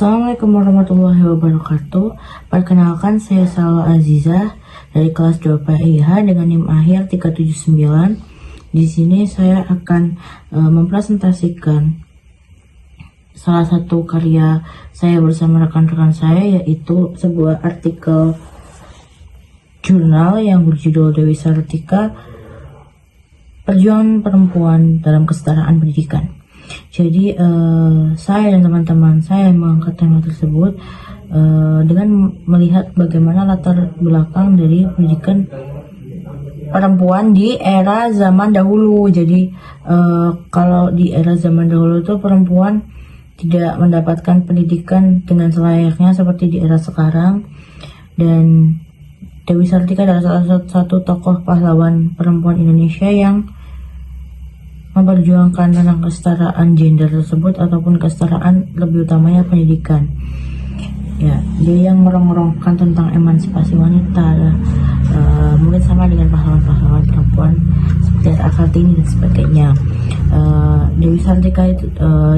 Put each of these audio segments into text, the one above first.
Assalamualaikum warahmatullahi wabarakatuh. Perkenalkan, saya Salwa Azizah dari kelas 2 PIH dengan NIM akhir 379. Di sini saya akan mempresentasikan salah satu karya saya bersama rekan-rekan saya, yaitu sebuah artikel jurnal yang berjudul Dewi Sartika, Perjuangan Perempuan dalam Kesetaraan Pendidikan. Jadi saya dan teman-teman saya mengangkat tema tersebut dengan melihat bagaimana latar belakang dari pendidikan perempuan di era zaman dahulu. Jadi kalau di era zaman dahulu itu perempuan tidak mendapatkan pendidikan dengan selayaknya seperti di era sekarang, dan Dewi Sartika adalah salah satu tokoh pahlawan perempuan Indonesia yang memperjuangkan tentang kesetaraan gender tersebut, ataupun kesetaraan lebih utamanya pendidikan. Ya, dia yang merongrongkan tentang emansipasi wanita, mungkin sama dengan pahlawan-pahlawan perempuan seperti Kartini dan sebagainya. Dewi Sartika itu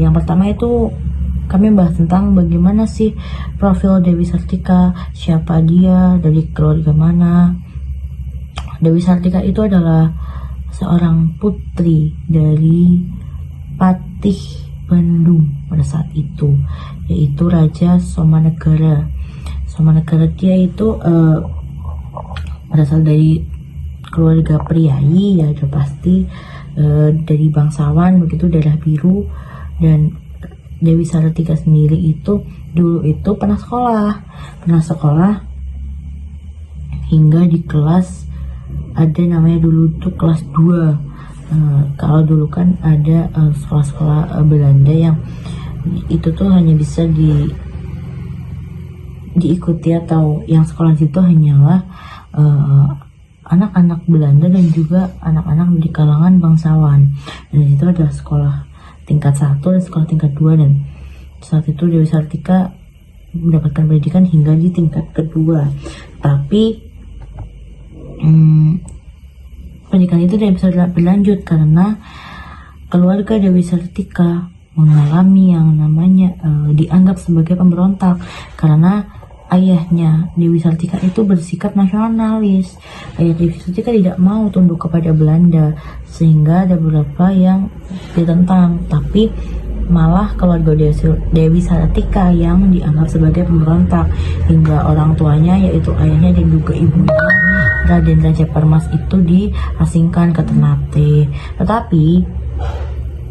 yang pertama itu kami bahas tentang bagaimana sih profil Dewi Sartika, siapa dia, dari keluarga mana. Dewi Sartika itu adalah seorang putri dari Patih Bandung pada saat itu, yaitu Raja Somanegara. Somanegara dia itu berasal dari keluarga priayi, ya udah pasti, dari bangsawan begitu, darah biru. Dan Dewi Sartika sendiri itu dulu itu pernah sekolah hingga di kelas, ada namanya dulu tuh kelas 2. Kalau dulu kan ada sekolah-sekolah Belanda yang itu tuh hanya bisa diikuti, atau yang sekolah situ hanyalah anak-anak Belanda dan juga anak-anak dari kalangan bangsawan. Dan itu adalah sekolah tingkat 1 dan sekolah tingkat 2, dan saat itu Dewi Sartika mendapatkan pendidikan hingga di tingkat kedua. Tapi pendidikan itu tidak bisa berlanjut karena keluarga Dewi Sartika mengalami yang namanya dianggap sebagai pemberontak, karena ayahnya Dewi Sartika itu bersikap nasionalis. Ayah Dewi Sartika tidak mau tunduk kepada Belanda, sehingga ada beberapa yang ditentang, tapi malah keluarga Dewi Sartika yang dianggap sebagai pemberontak, hingga orang tuanya, yaitu ayahnya dan juga ibunya, Raden Raja Permas, itu diasingkan ke Ternate. Tetapi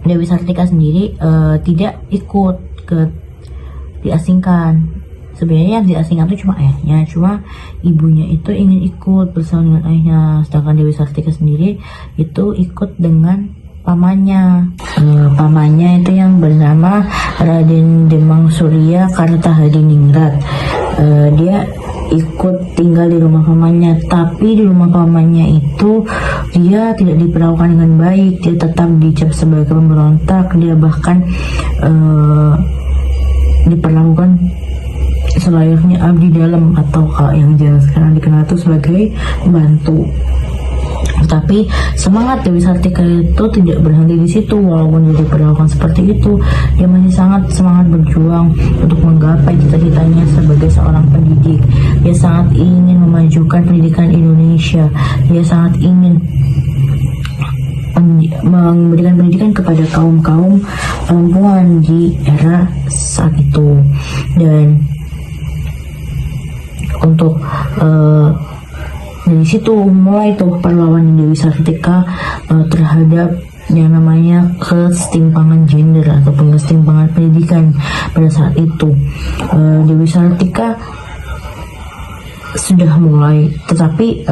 Dewi Sartika sendiri tidak ikut diasingkan. Sebenarnya yang diasingkan itu cuma ayahnya, cuma ibunya itu ingin ikut bersama dengan ayahnya, sedangkan Dewi Sartika sendiri itu ikut dengan pamannya. Pamannya itu yang bernama Raden Demang Surya Kartahadiningrat. Dia ikut tinggal di rumah pamannya, tapi di rumah pamannya itu dia tidak diperlakukan dengan baik. Dia tetap dicap sebagai pemberontak. Dia bahkan diperlakukan selayaknya abdi dalam, atau kalau yang sekarang dikenal itu sebagai pembantu. Tapi semangat Dewi Sartika itu tidak berhenti di situ. Walaupun dia diperlakukan seperti itu, dia masih sangat semangat berjuang untuk menggapai cita-citanya sebagai seorang pendidik. Dia sangat ingin memajukan pendidikan Indonesia. Dia sangat ingin memberikan pendidikan kepada kaum-kaum perempuan di era saat itu. Dan untuk dari situ mulai tuh perlawanan Dewi Sartika terhadap yang namanya kesetimpangan gender ataupun kesetimpangan pendidikan pada saat itu. Dewi Sartika sudah mulai, tetapi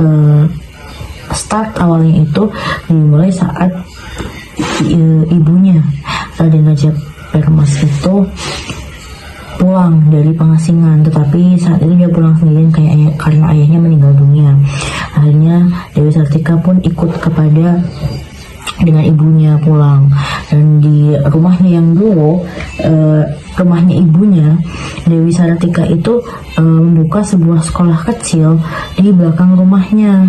start awalnya itu dimulai saat ibunya Raden Raja Permas itu pulang dari pengasingan. Tetapi saat itu dia pulang sendirian karena ayahnya meninggal dunia. Akhirnya Dewi Sartika pun ikut dengan ibunya pulang, dan di rumahnya yang dulu, rumahnya ibunya Dewi Sartika itu membuka sebuah sekolah kecil di belakang rumahnya,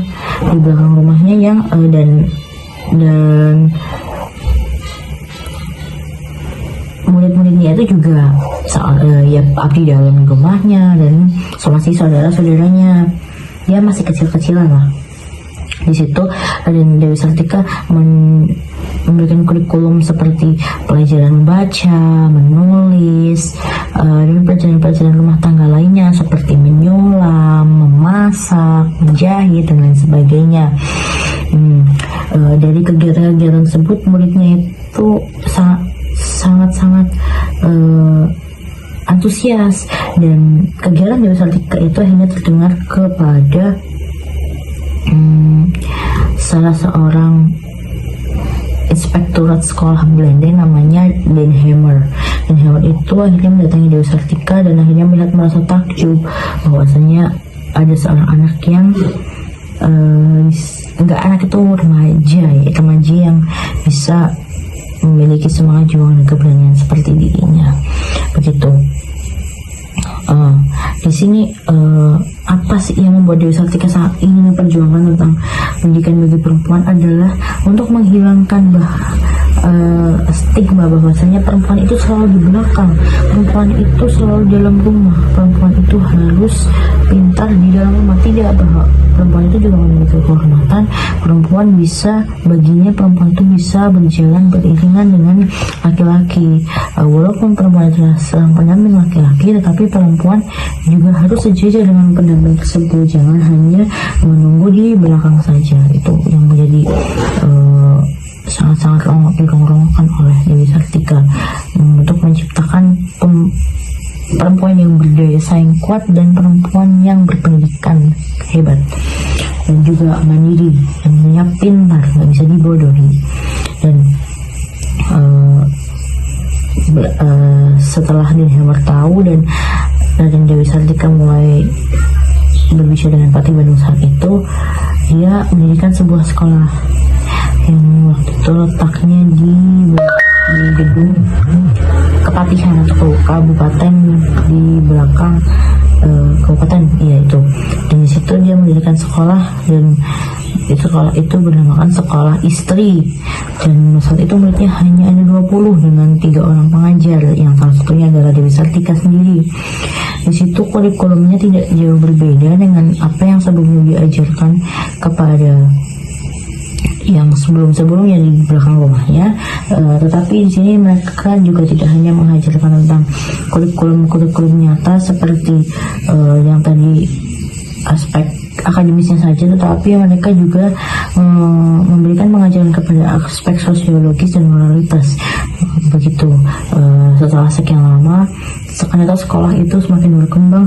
yang dan murid-muridnya dia itu juga ya abdi dalam rumahnya dan masih saudara-saudaranya, dia masih kecil-kecilan lah. Di situ dan Dewi Sartika memberikan kurikulum seperti pelajaran membaca, menulis, dan pelajaran-pelajaran rumah tangga lainnya seperti menyulam, memasak, menjahit, dan lain sebagainya. Dari kegiatan-kegiatan tersebut muridnya itu sangat-sangat antusias, dan kegiatan Dewi Sartika itu akhirnya terdengar kepada salah seorang inspektorat sekolah Belanda namanya Den Hammer. Den Hammer itu akhirnya mendatangi Dewi Sartika dan akhirnya melihat merasa takjub bahwasanya ada seorang anak yang anak itu remaja yang bisa memiliki semangat juang dan keberanian seperti dirinya. Begitu. Di sini apa sih yang membuat Dewi Sartika saat ini memperjuangkan tentang pendidikan bagi perempuan adalah untuk menghilangkan stigma bahwasanya perempuan itu selalu di belakang, perempuan itu selalu dalam rumah, perempuan itu harus pintar di dalam rumah. Tidak, bahwa perempuan itu juga memiliki kehormatan. Perempuan itu bisa berjalan beriringan dengan laki-laki. Walaupun perempuan adalah seorang pendamping laki-laki, tetapi perempuan juga harus sejajar dengan pendamping tersebut. Jangan hanya menunggu di belakang saja. Itu yang menjadi sangat-sangat dirongrongkan oleh Dewi Sartika untuk menciptakan perempuan yang berdaya saing kuat dan perempuan yang berpendidikan hebat dan juga mandiri dan punya pintar, nggak bisa dibodohi. Dan setelah Den Hammer tahu dan Dewi Sartika mulai berbicara dengan Pati Bandung saat itu, dia mendirikan sebuah sekolah yang waktu itu letaknya di gedung Kepatihan atau kabupaten di belakang kabupaten, itu. Dan di situ dia mendirikan sekolah, dan sekolah itu bernamakan Sekolah Istri. Dan saat itu muridnya hanya ada 20 dengan 3 orang pengajar, yang salah satunya adalah Dewi Sartika sendiri. Di situ kurikulumnya tidak jauh berbeda dengan apa yang sebelumnya diajarkan kepada yang sebelumnya di belakang rumahnya, tetapi di sini mereka juga tidak hanya mengajarkan tentang kurikulum nyata seperti yang tadi aspek akademisnya saja, tetapi mereka juga memberikan pengajaran kepada aspek sosiologis dan moralitas. Begitu. Setelah sekian lama, ternyata sekolah itu semakin berkembang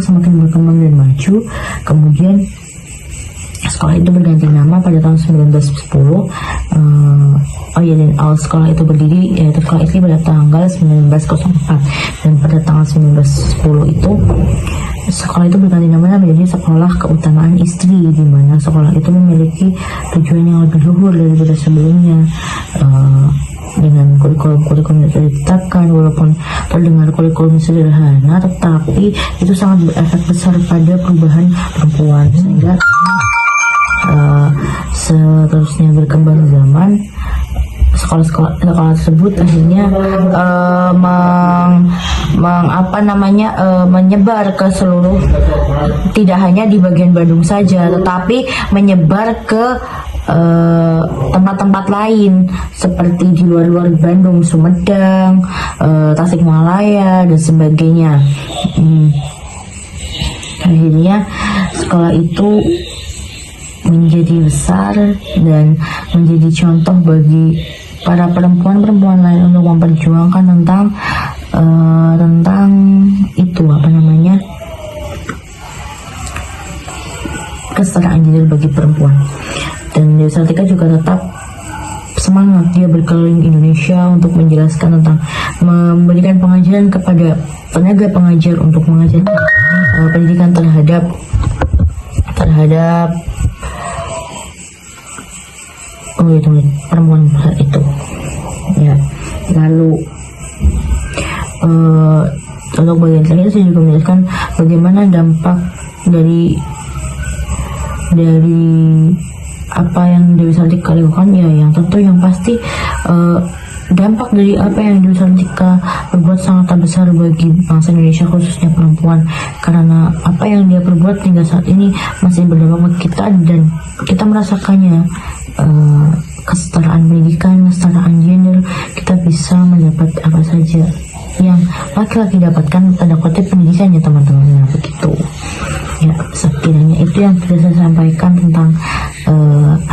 dan maju. Kemudian sekolah itu berganti nama pada tahun 1910. Dan awal sekolah itu berdiri, yaitu sekolah istri pada tanggal 1904, dan pada tanggal 1910 itu sekolah itu berganti nama menjadi Sekolah Keutamaan Istri, di mana sekolah itu memiliki tujuan yang lebih luhur daripada sebelumnya. Dengan kurikulum yang sudah ditetapkan, walaupun terdengar kurikulum sederhana, tetapi itu sangat berefek besar pada perubahan perempuan, sehingga seterusnya berkembang zaman, sekolah tersebut akhirnya menyebar ke seluruh, tidak hanya di bagian Bandung saja, tetapi menyebar ke tempat-tempat lain seperti di luar Bandung, Sumedang, Tasikmalaya dan sebagainya. Akhirnya sekolah itu menjadi besar dan menjadi contoh bagi para perempuan lain untuk memperjuangkan tentang kesetaraan gender bagi perempuan. Dan Dewi Sartika juga tetap semangat, dia berkeliling Indonesia untuk menjelaskan tentang, memberikan pengajaran kepada tenaga pengajar untuk mengajarkan pendidikan terhadap perempuan itu. Ya, lalu untuk bagian terakhir saya juga menjelaskan bagaimana dampak dari apa yang Dewi Sartika lakukan. Ya, yang tentu yang pasti dampak dari apa yang Ibu Santika perbuat sangat besar bagi bangsa Indonesia, khususnya perempuan, karena apa yang dia perbuat hingga saat ini masih berdampak bagi kita, dan kita merasakannya. Kesetaraan pendidikan, kesetaraan gender, kita bisa mendapat apa saja yang laki-laki dapatkan, tanda kutip pendidikan ya teman-teman. Nah, begitu ya, sekiranya itu yang bisa saya sampaikan tentang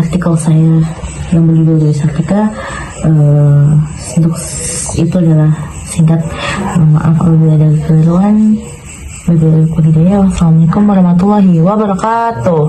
artikel saya yang berjudul dari Santika. Untuk itu adalah singkat. Maaf apabila ada kekeliruan. Wassalamualaikum warahmatullahi wabarakatuh.